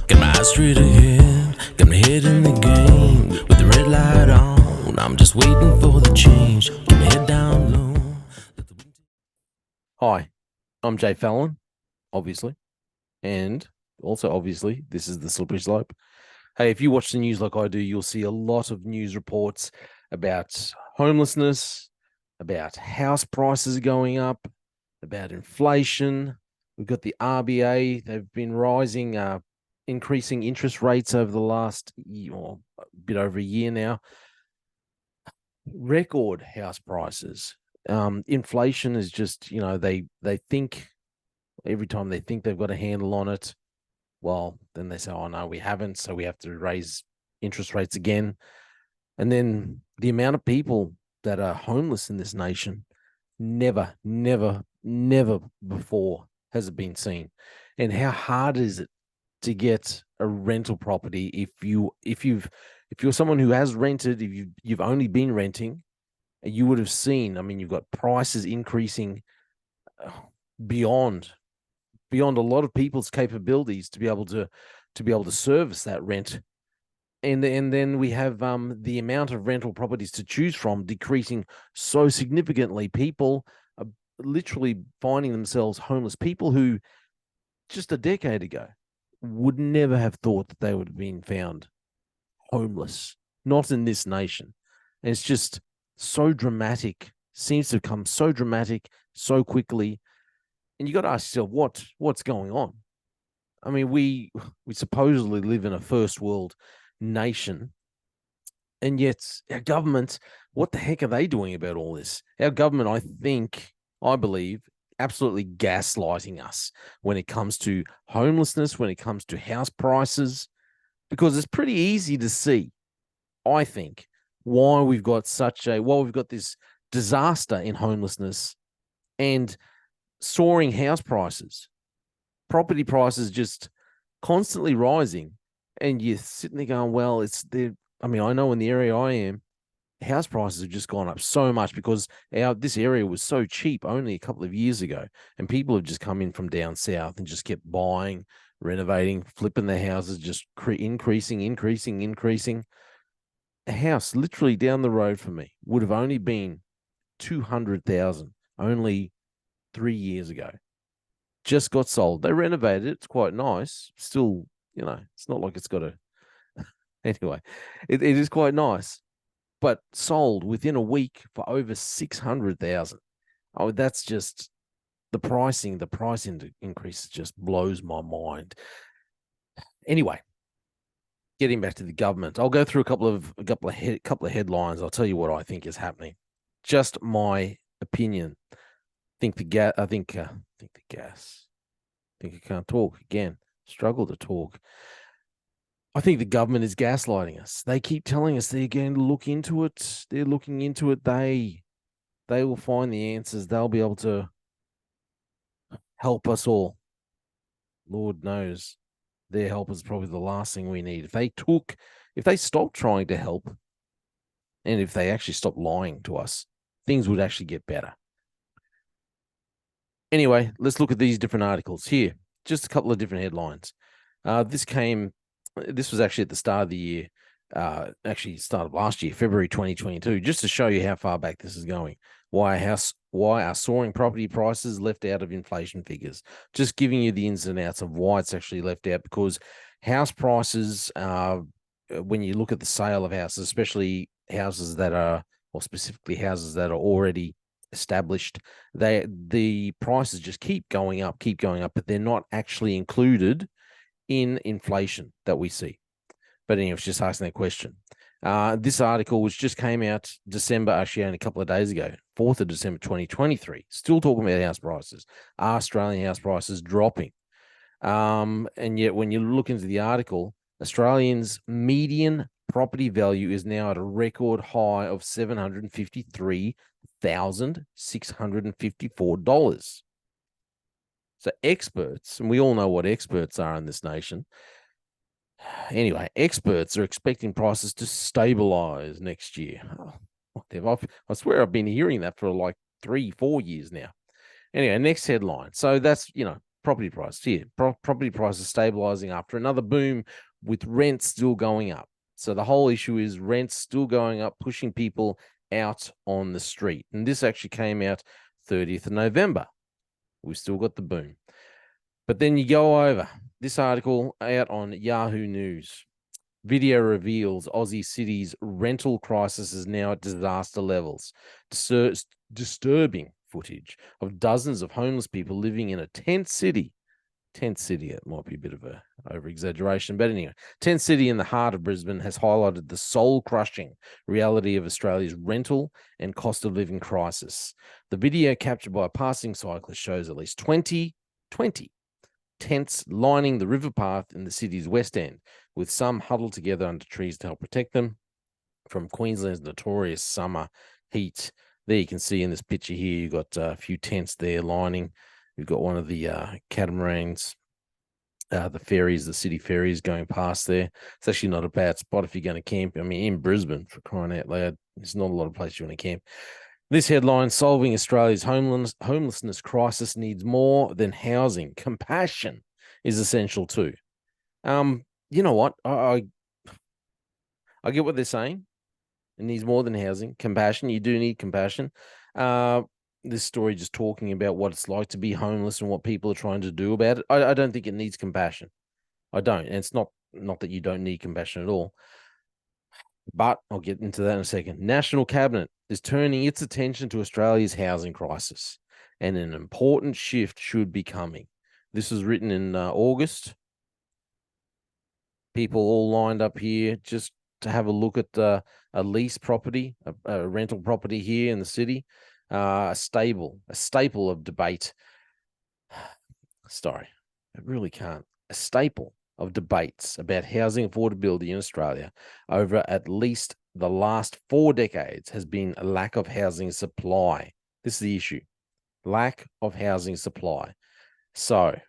Got my eyes straight ahead, got my head in the game. With the red light on, I'm just waiting for the change. Keep my head down low. Hi, I'm Jay Fallon, obviously, and also obviously, this is the slippery slope. Hey, if you watch the news like I do, you'll see a lot of news reports about homelessness, about house prices going up, about inflation. We've got the RBA; they've been rising, increasing interest rates over the last year, or a bit over a year now. Record house prices. Inflation is just, they think every time they think they've got a handle on it, well, then they say, oh, no, we haven't. So we have to raise interest rates again. And then the amount of people that are homeless in this nation, never, never, never before has it been seen. And how hard is it to get a rental property if you're someone who has rented, if you've only been renting, you would have seen, I mean, you've got prices increasing uh, beyond a lot of people's capabilities to be able to service that rent. And then we have the amount of rental properties to choose from decreasing so significantly. People are literally finding themselves homeless. People who just a decade ago would never have thought that they would have been found homeless, not in this nation. And it's just so dramatic, seems to have come so dramatic so quickly. And you got to ask yourself, what's going on? I mean, we supposedly live in a first world nation, and yet our government, what the heck are they doing about all this? Our government, I believe, absolutely gaslighting us when it comes to homelessness, when it comes to house prices, because it's pretty easy to see, I think, why we've got this disaster in homelessness and soaring house prices, property prices just constantly rising. And you're sitting there going, well, I mean, I know in the area I am, house prices have just gone up so much because this area was so cheap only a couple of years ago, and people have just come in from down south and just kept buying, renovating, flipping their houses, just increasing. A house literally down the road from me would have only been 200,000 only 3 years ago. Just got sold. They renovated it. It's quite nice. Still, it's not like it's got a. Anyway, it is quite nice, but sold within a week for over 600,000. Oh, that's just the pricing. The price increase just blows my mind. Anyway, getting back to the government, I'll go through a couple of headlines. I'll tell you what I think is happening. Just my opinion. Think the gas. Think the gas. Think I can't talk again. Struggle to talk. I think the government is gaslighting us. They keep telling us they're going to look into it. They're looking into it. They will find the answers. They'll be able to help us all. Lord knows their help is probably the last thing we need. If they stopped trying to help, and if they actually stopped lying to us, things would actually get better. Anyway, let's look at these different articles here. Just a couple of different headlines. This was actually at the start of the year, actually started last year, February 2022, just to show you how far back this is going. Why are soaring property prices left out of inflation figures? Just giving you the ins and outs of why it's actually left out, because house prices, when you look at the sale of houses, especially houses that are, or specifically houses that are already established, the prices just keep going up, but they're not actually included in inflation that we see. But anyway, it's just asking that question. This article, which just came out December, actually only a couple of days ago, 4th of December 2023, still talking about house prices. Are Australian house prices dropping? And yet when you look into the article, Australians' median property value is now at a record high of $753,654. So experts, and we all know what experts are in this nation. Anyway, experts are expecting prices to stabilize next year. I swear I've been hearing that for like 3-4 years now. Anyway, next headline. So that's, property prices here. Property prices stabilizing after another boom with rents still going up. So the whole issue is rents still going up, pushing people out on the street. And this actually came out 30th of November. We've still got the boom. But then you go over this article out on Yahoo News. Video reveals Aussie cities rental crisis is now at disaster levels. Disturbing footage of dozens of homeless people living in a tent city. Tent city, it might be a bit of a over exaggeration, but anyway, tent city in the heart of Brisbane has highlighted the soul crushing reality of Australia's rental and cost of living crisis. The video captured by a passing cyclist shows at least 20 tents lining the river path in the city's west end, with some huddled together under trees to help protect them from Queensland's notorious summer heat. There you can see in this picture here, you've got a few tents there lining. You've got one of the catamarans, the ferries, the city ferries going past there. It's actually not a bad spot if you're going to camp. I mean, in Brisbane, for crying out loud, there's not a lot of places you want to camp. This headline, solving Australia's homelessness crisis needs more than housing. Compassion is essential too. You know what? I get what they're saying. It needs more than housing. Compassion. You do need compassion. This story just talking about what it's like to be homeless and what people are trying to do about it. I don't think it needs compassion. I don't. And it's not that you don't need compassion at all. But I'll get into that in a second. National Cabinet is turning its attention to Australia's housing crisis, and an important shift should be coming. This was written in August. People all lined up here just to have a look at a lease property, a rental property here in the city, a staple of debate. Sorry, I really can't. A staple of debates about housing affordability in Australia over at least the last 4 decades has been a lack of housing supply. This is the issue. Lack of housing supply. So,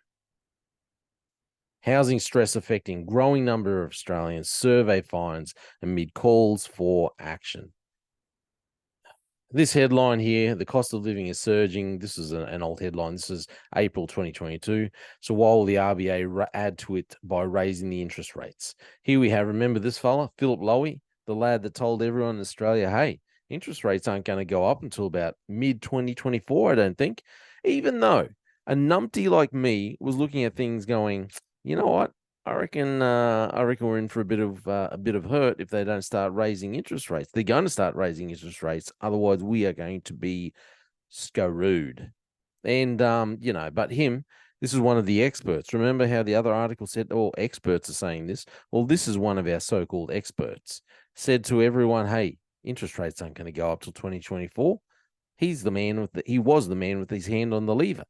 housing stress affecting growing number of Australians, survey finds amid calls for action. This headline here, the cost of living is surging. This is an old headline. This is April 2022. So while the RBA add to it by raising the interest rates. Here we have, remember this fella, Philip Lowy, the lad that told everyone in Australia, hey, interest rates aren't going to go up until about mid-2024, I don't think. Even though a numpty like me was looking at things going, you know what? I reckon we're in for a bit of hurt if they don't start raising interest rates. They're going to start raising interest rates, otherwise we are going to be screwed. And but this is one of the experts. Remember how the other article said, oh, experts are saying this. Well, this is one of our so-called experts. Said to everyone, hey, interest rates aren't going to go up till 2024. He was the man with his hand on the lever.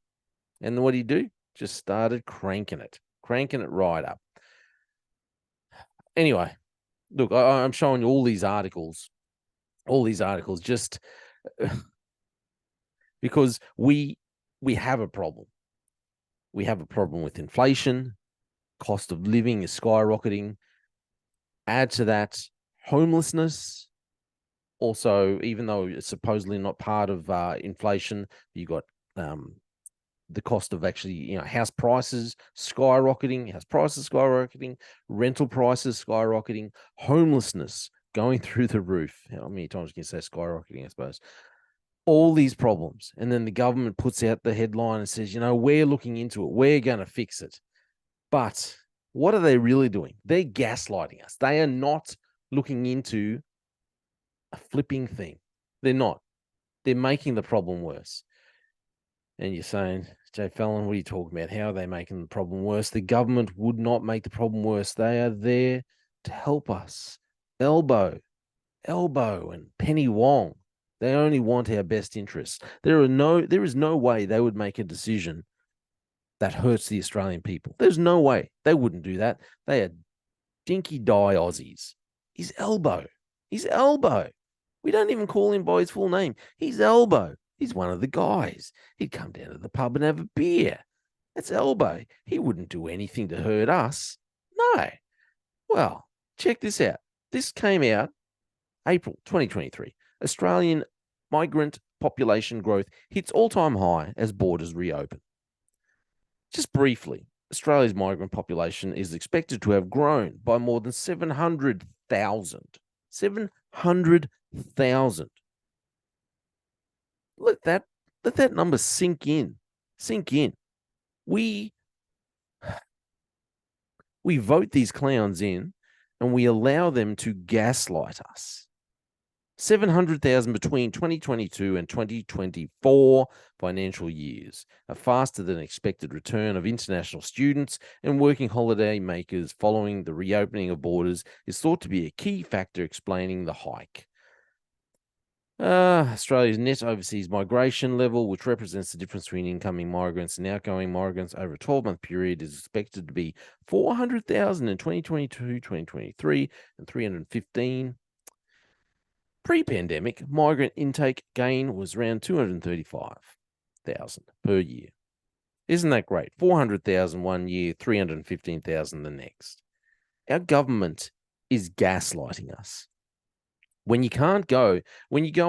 And what did he do? Just started cranking it right up. Anyway, look, I'm showing you all these articles just because we have a problem. We have a problem with inflation, cost of living is skyrocketing. Add to that homelessness. Also, even though it's supposedly not part of inflation, you got the cost of actually, house prices skyrocketing, rental prices skyrocketing, homelessness going through the roof. How many times can you say skyrocketing, I suppose? All these problems. And then the government puts out the headline and says, we're looking into it. We're going to fix it. But what are they really doing? They're gaslighting us. They are not looking into a flipping thing. They're not. They're making the problem worse. And you're saying, Jay Fallon, what are you talking about? How are they making the problem worse? The government would not make the problem worse. They are there to help us. Elbow, and Penny Wong. They only want our best interests. There is no way they would make a decision that hurts the Australian people. There's no way. They wouldn't do that. They are dinky die Aussies. He's Elbow. We don't even call him by his full name. He's Elbow. He's one of the guys. He'd come down to the pub and have a beer. That's Elbow. He wouldn't do anything to hurt us. No. Well, check this out. This came out April 2023. Australian migrant population growth hits all-time high as borders reopen. Just briefly, Australia's migrant population is expected to have grown by more than 700,000. 700,000. Let that let that number sink in. Sink in. We we vote these clowns in and we allow them to gaslight us. 700,000 between 2022 and 2024 financial years, a faster than expected return of international students and working holiday makers following the reopening of borders is thought to be a key factor explaining the hike. Australia's net overseas migration level, which represents the difference between incoming migrants and outgoing migrants over a 12-month period, is expected to be 400,000 in 2022, 2023, and 315. Pre-pandemic, migrant intake gain was around 235,000 per year. Isn't that great? 400,000 one year, 315,000 the next. Our government is gaslighting us. When you go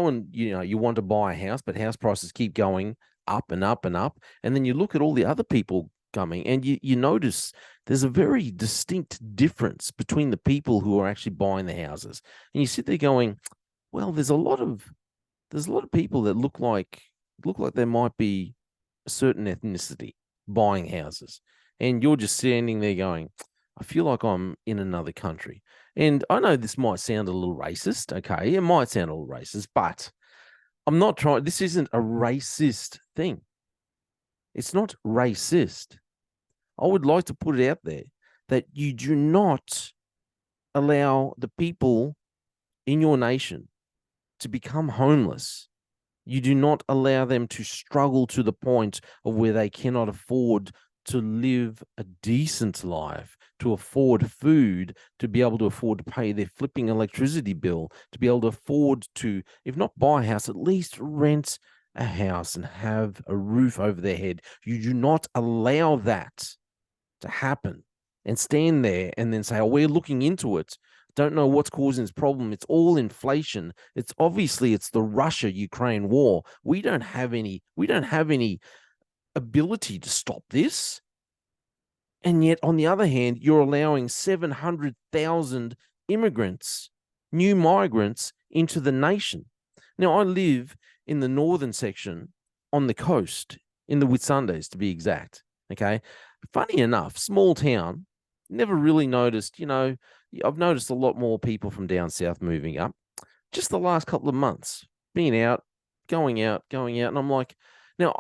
and you want to buy a house, but house prices keep going up and up and up, and then you look at all the other people coming, and you notice there's a very distinct difference between the people who are actually buying the houses, and you sit there going, well, there's a lot of people that look like there might be a certain ethnicity buying houses, and you're just standing there going, I feel like I'm in another country. And I know this might sound a little racist. Okay, it might sound a little racist, but I'm not trying. This isn't a racist thing. It's not racist. I would like to put it out there that you do not allow the people in your nation to become homeless. You do not allow them to struggle to the point of where they cannot afford to live a decent life, to afford food, to be able to afford to pay their flipping electricity bill, to be able to afford to, if not buy a house, at least rent a house and have a roof over their head. You do not allow that to happen and stand there and then say, oh, we're looking into it. Don't know what's causing this problem. It's all inflation. It's the Russia-Ukraine war. We don't have any ability to stop this. And yet, on the other hand, you're allowing 700,000 immigrants, new migrants, into the nation. Now, I live in the northern section on the coast, in the Whitsundays, to be exact. Okay. Funny enough, small town, never really noticed, I've noticed a lot more people from down south moving up. Just the last couple of months, being out, going out. And I'm like, now,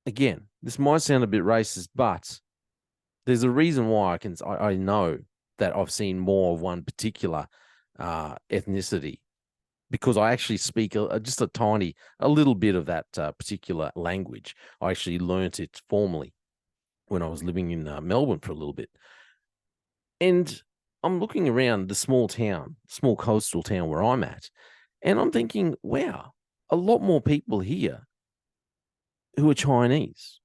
again, this might sound a bit racist, but there's a reason why I know that I've seen more of one particular ethnicity, because I actually speak just a little bit of that particular language. I actually learnt it formally when I was living in Melbourne for a little bit. And I'm looking around the small coastal town where I'm at, and I'm thinking, wow, a lot more people here who are Chinese.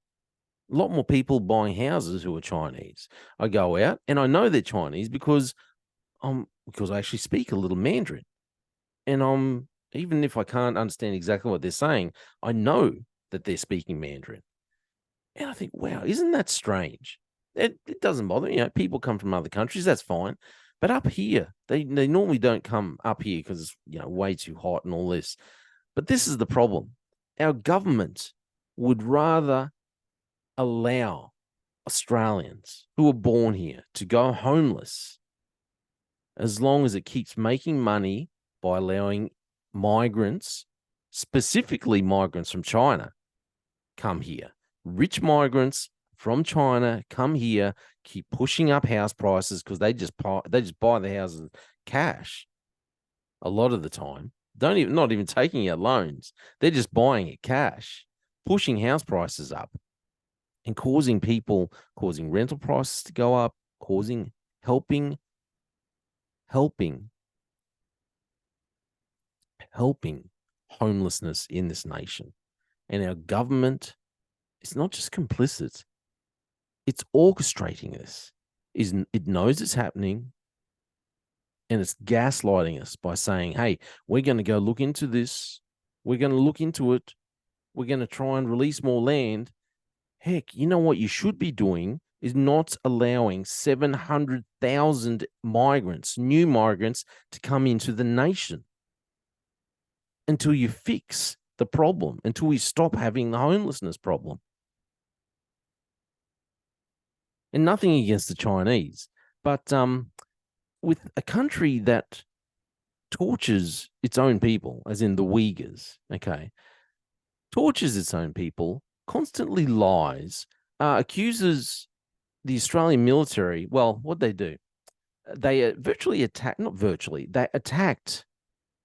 A lot more people buying houses who are Chinese. I go out and I know they're Chinese because I actually speak a little Mandarin. And even if I can't understand exactly what they're saying, I know that they're speaking Mandarin. And I think, wow, isn't that strange? It doesn't bother me. People come from other countries, that's fine. But up here, they normally don't come up here because it's way too hot and all this. But this is the problem. Our government would rather allow Australians who are born here to go homeless as long as it keeps making money by allowing migrants, specifically migrants from China, come here. Rich migrants from China come here, keep pushing up house prices because they just buy the houses cash a lot of the time. Not even taking out loans. They're just buying it cash, pushing house prices up and causing rental prices to go up, helping homelessness in this nation. And our government is not just complicit, it's orchestrating this. It knows it's happening, and it's gaslighting us by saying, hey, we're going to go look into this. We're going to look into it. We're going to try and release more land. Heck, you know what you should be doing is not allowing 700,000 migrants, new migrants, to come into the nation until you fix the problem, until we stop having the homelessness problem. And nothing against the Chinese, but with a country that tortures its own people, as in the Uyghurs, okay, tortures its own people, constantly lies, accuses the Australian military. Well, what they do? They virtually attack, not virtually, they attacked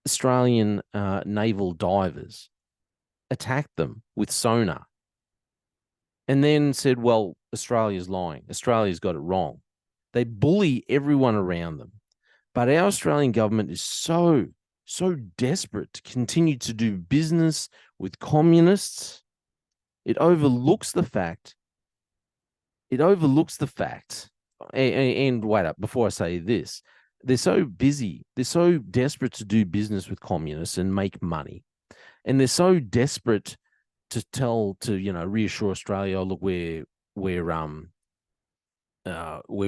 Australian naval divers, attacked them with sonar, and then said, well, Australia's lying. Australia's got it wrong. They bully everyone around them. But our Australian government is so desperate to continue to do business with communists. It overlooks the fact, and wait up, before I say this, they're so busy, they're so desperate to do business with communists and make money. And they're so desperate to reassure Australia, oh, look, we're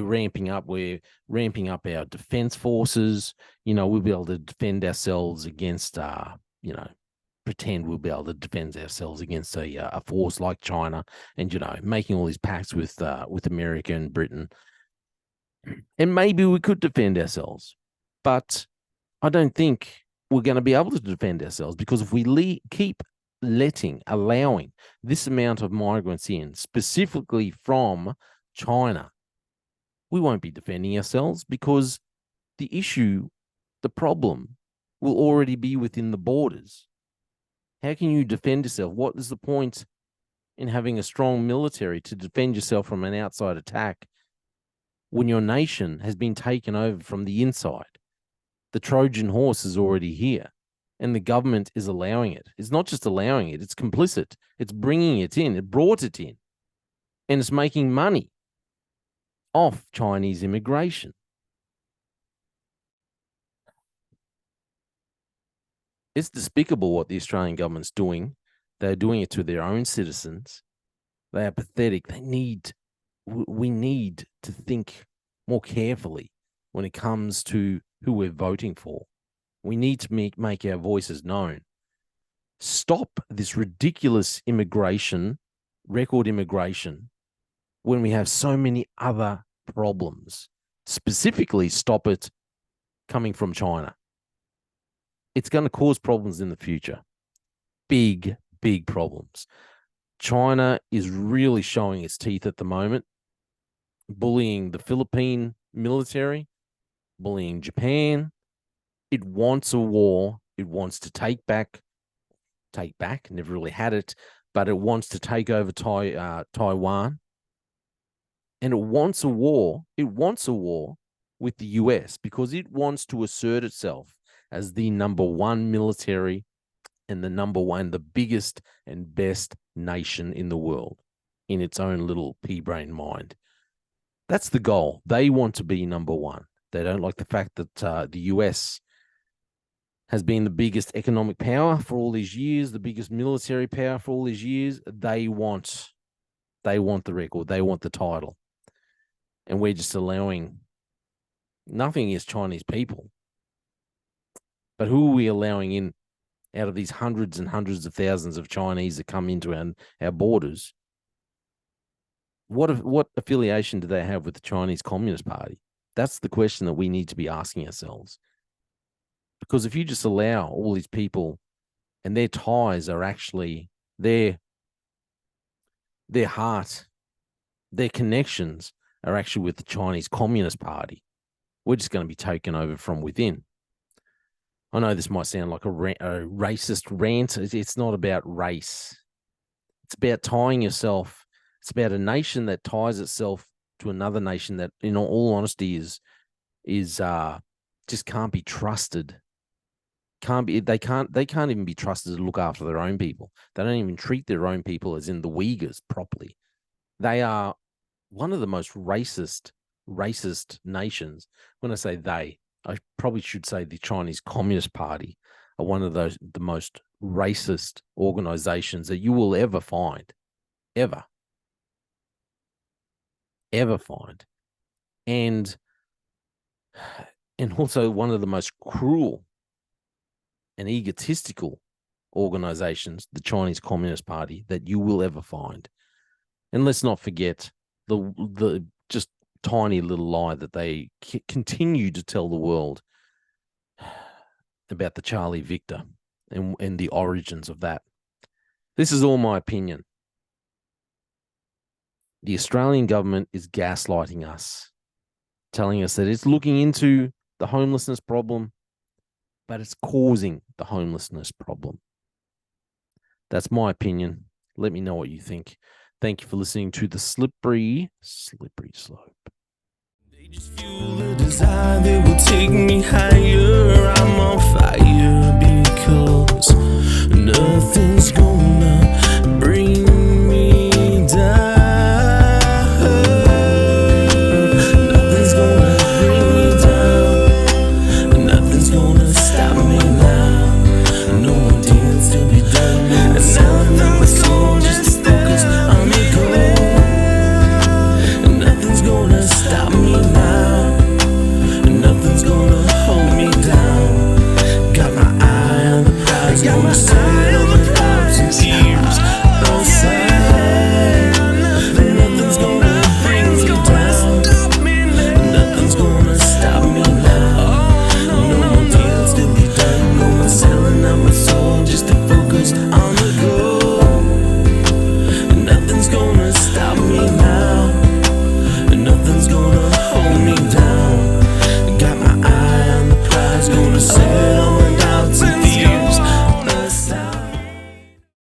ramping up. We're ramping up our defense forces. We'll be able to defend ourselves against, pretend we'll be able to defend ourselves against a force like China, and making all these pacts with America and Britain, and maybe we could defend ourselves, but I don't think we're going to be able to defend ourselves, because if we keep allowing this amount of migrants in, specifically from China, we won't be defending ourselves, because the problem will already be within the borders. How can you defend yourself? What is the point in having a strong military to defend yourself from an outside attack when your nation has been taken over from the inside? The Trojan horse is already here, and the government is allowing it. It's not just allowing it, it's complicit. It's bringing it in. It brought it in, and it's making money off Chinese immigration. It's despicable what the Australian government's doing. They're doing it to their own citizens. They are pathetic. We need to think more carefully when it comes to who we're voting for. We need to make our voices known. Stop this ridiculous record immigration, when we have so many other problems. Specifically, stop it coming from China. It's going to cause problems in the future. Big, big problems. China is really showing its teeth at the moment, bullying the Philippine military, bullying Japan. It wants a war. It wants to take back, never really had it, but it wants to take over Taiwan. And it wants a war. It wants a war with the US, because it wants to assert itself as the number one military and the biggest and best nation in the world, in its own little pea-brain mind. That's the goal. They want to be number one. They don't like the fact that the US has been the biggest economic power for all these years, the biggest military power for all these years. They want the record. They want the title. And we're just allowing nothing against Chinese people. But who are we allowing in out of these hundreds and hundreds of thousands of Chinese that come into our borders? What affiliation do they have with the Chinese Communist Party? That's the question that we need to be asking ourselves. Because if you just allow all these people, and their ties are actually their heart, their connections are actually with the Chinese Communist Party, we're just going to be taken over from within. I know this might sound like a racist rant. It's not about race. It's about tying yourself. It's about a nation that ties itself to another nation that, in all honesty, is just can't be trusted. They can't even be trusted to look after their own people. They don't even treat their own people, as in the Uyghurs, properly. They are one of the most racist nations. When I say they, I probably should say the Chinese Communist Party are one of the most racist organizations that you will ever find, ever. ever find. And also one of the most cruel and egotistical organizations, the Chinese Communist Party, that you will ever find. And let's not forget the just tiny little lie that they continue to tell the world about the Charlie Victor and the origins of that. This is all my opinion. The Australian government is gaslighting us, telling us that it's looking into the homelessness problem, but it's causing the homelessness problem. That's my opinion. Let me know what you think. Thank you for listening to the Slippery Slope. They just fuel a desire that will take me high.